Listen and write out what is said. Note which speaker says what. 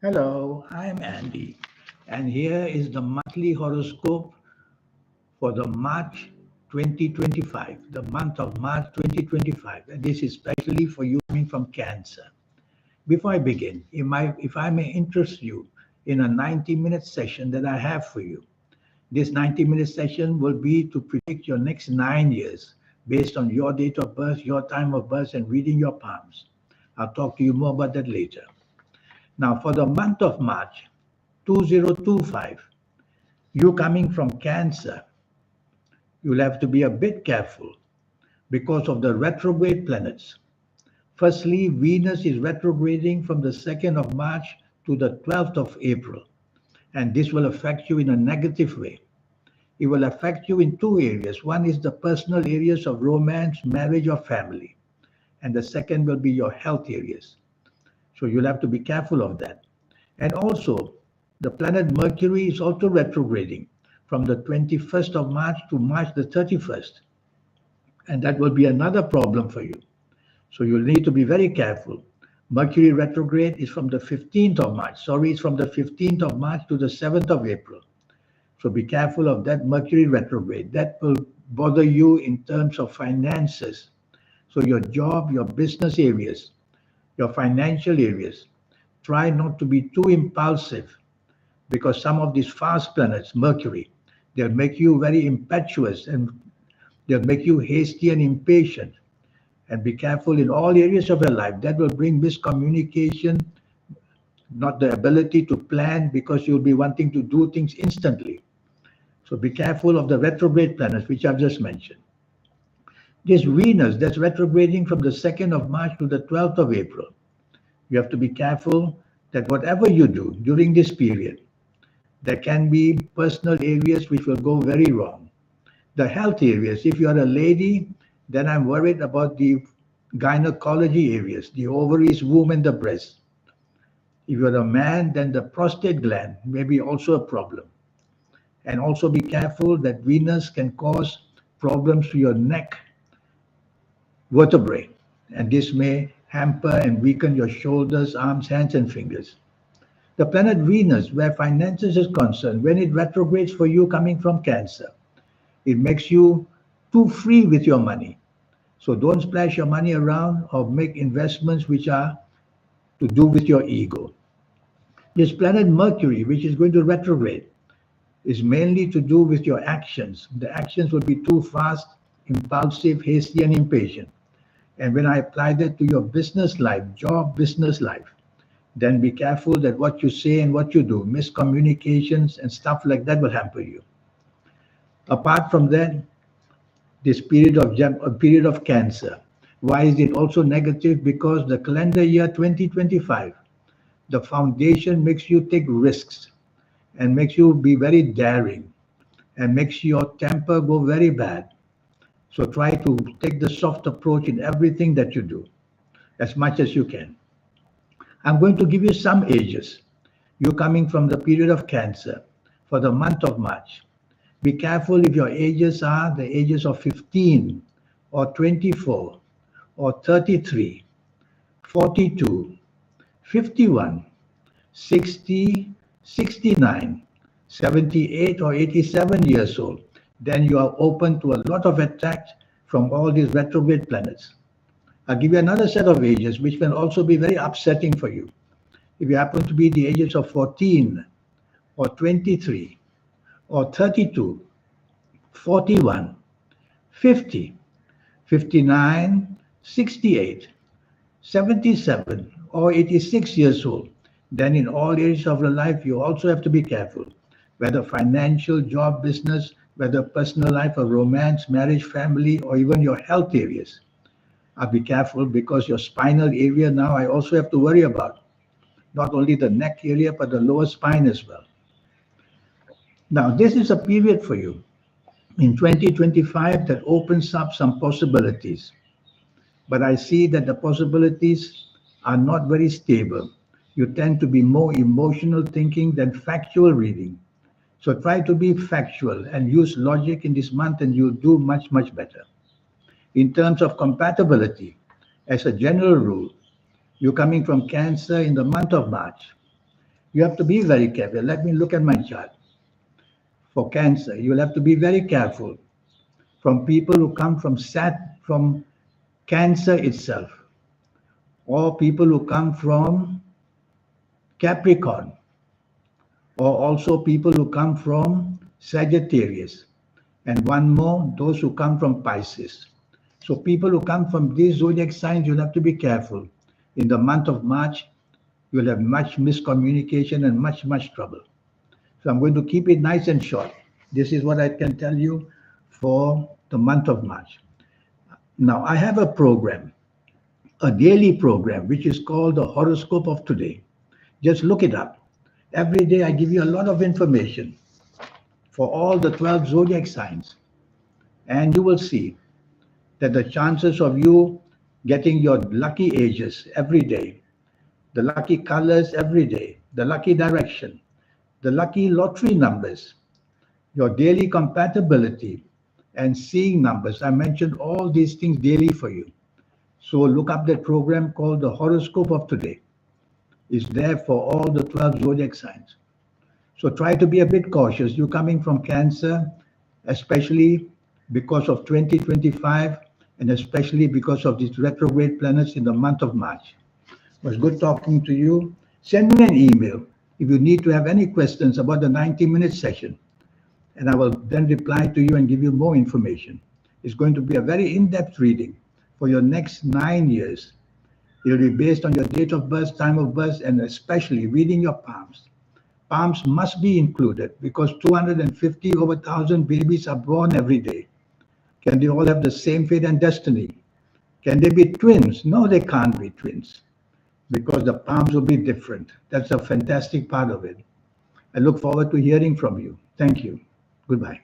Speaker 1: Hello, I'm Andy, and here is the monthly horoscope for the March 2025, the month of March 2025. And this is especially for you coming from Cancer. Before I begin, if I may interest you in a 90-minute session that I have for you, this 90-minute session will be to predict your next 9 years based on your date of birth, your time of birth, and reading your palms. I'll talk to you more about that later. Now, for the month of March 2025, you coming from Cancer, you'll have to be a bit careful because of the retrograde planets. Firstly, Venus is retrograding from the 2nd of March to the 12th of April, and this will affect you in a negative way. It will affect you in two areas. One is the personal areas of romance, marriage, or family, and the second will be your health areas. So you'll have to be careful of that. And also, the planet Mercury is also retrograding from the 21st of March to March the 31st. And that will be another problem for you. So you'll need to be very careful. Mercury retrograde is from the 15th of March. Sorry, it's from the 15th of March to the 7th of April. So be careful of that Mercury retrograde. That will bother you in terms of finances. So your job, your business areas, your financial areas. Try not to be too impulsive because some of these fast planets, Mercury, they'll make you very impetuous and they'll make you hasty and impatient. And be careful in all areas of your life. That will bring miscommunication, not the ability to plan because you'll be wanting to do things instantly. So be careful of the retrograde planets, which I've just mentioned. This Venus that's retrograding from the 2nd of March to the 12th of April. You have to be careful that whatever you do during this period, there can be personal areas which will go very wrong. The health areas, if you are a lady, then I'm worried about the gynecology areas, the ovaries, womb, and the breast. If you're a man, then the prostate gland may be also a problem. And also be careful that Venus can cause problems to your neck vertebrae, and this may hamper and weaken your shoulders, arms, hands, and fingers. The planet Venus, where finances is concerned, when it retrogrades for you coming from Cancer, it makes you too free with your money. So don't splash your money around or make investments which are to do with your ego. This planet Mercury, which is going to retrograde, is mainly to do with your actions. The actions will be too fast, impulsive, hasty, and impatient. And when I apply that to your business life, job, business life, then be careful that what you say and what you do, miscommunications and stuff like that will hamper you. Apart from that, this period of Cancer. Why is it also negative? Because the calendar year 2025, the foundation makes you take risks and makes you be very daring and makes your temper go very bad. So try to take the soft approach in everything that you do as much as you can. I'm going to give you some ages. You coming from the period of Cancer for the month of March. Be careful if your ages are the ages of 15 or 24 or 33, 42, 51, 60, 69, 78 or 87 years old. Then you are open to a lot of attacks from all these retrograde planets. I'll give you another set of ages which can also be very upsetting for you. If you happen to be the ages of 14 or 23 or 32, 41, 50, 59, 68, 77, or 86 years old, then in all areas of your life, you also have to be careful, whether financial, job, business, whether personal life or romance, marriage, family, or even your health areas. I'll be careful because your spinal area now I also have to worry about, not only the neck area, but the lower spine as well. Now, this is a period for you in 2025 that opens up some possibilities. But I see that the possibilities are not very stable. You tend to be more emotional thinking than factual reading. So try to be factual and use logic in this month, and you'll do much, much better. In terms of compatibility, as a general rule, you're coming from Cancer in the month of March. You have to be very careful. Let me look at my chart. For Cancer, you will have to be very careful from people who come from Cancer itself, or people who come from Capricorn, or also people who come from Sagittarius, and one more, those who come from Pisces. So people who come from these zodiac signs, you'll have to be careful. In the month of March, you'll have much miscommunication and much trouble. So I'm going to keep it nice and short. This is what I can tell you for the month of March. Now, I have a program, a daily program, which is called the Horoscope of Today. Just look it up. Every day I give you a lot of information for all the 12 zodiac signs. And you will see that the chances of you getting your lucky ages every day, the lucky colors every day, the lucky direction, the lucky lottery numbers, your daily compatibility, and seeing numbers. I mentioned all these things daily for you. So look up that program called the Horoscope of Today. It's there for all the 12 zodiac signs. So try to be a bit cautious. You're coming from Cancer, especially because of 2025, and especially because of these retrograde planets in the month of March. It was good talking to you. Send me an email if you need to have any questions about the 90-minute session, and I will then reply to you and give you more information. It's going to be a very in-depth reading for your next 9 years. It will be based on your date of birth, time of birth, and especially reading your palms. Palms must be included because 250 over 1,000 babies are born every day. Can they all have the same fate and destiny? Can they be twins? No, they can't be twins because the palms will be different. That's a fantastic part of it. I look forward to hearing from you. Thank you. Goodbye.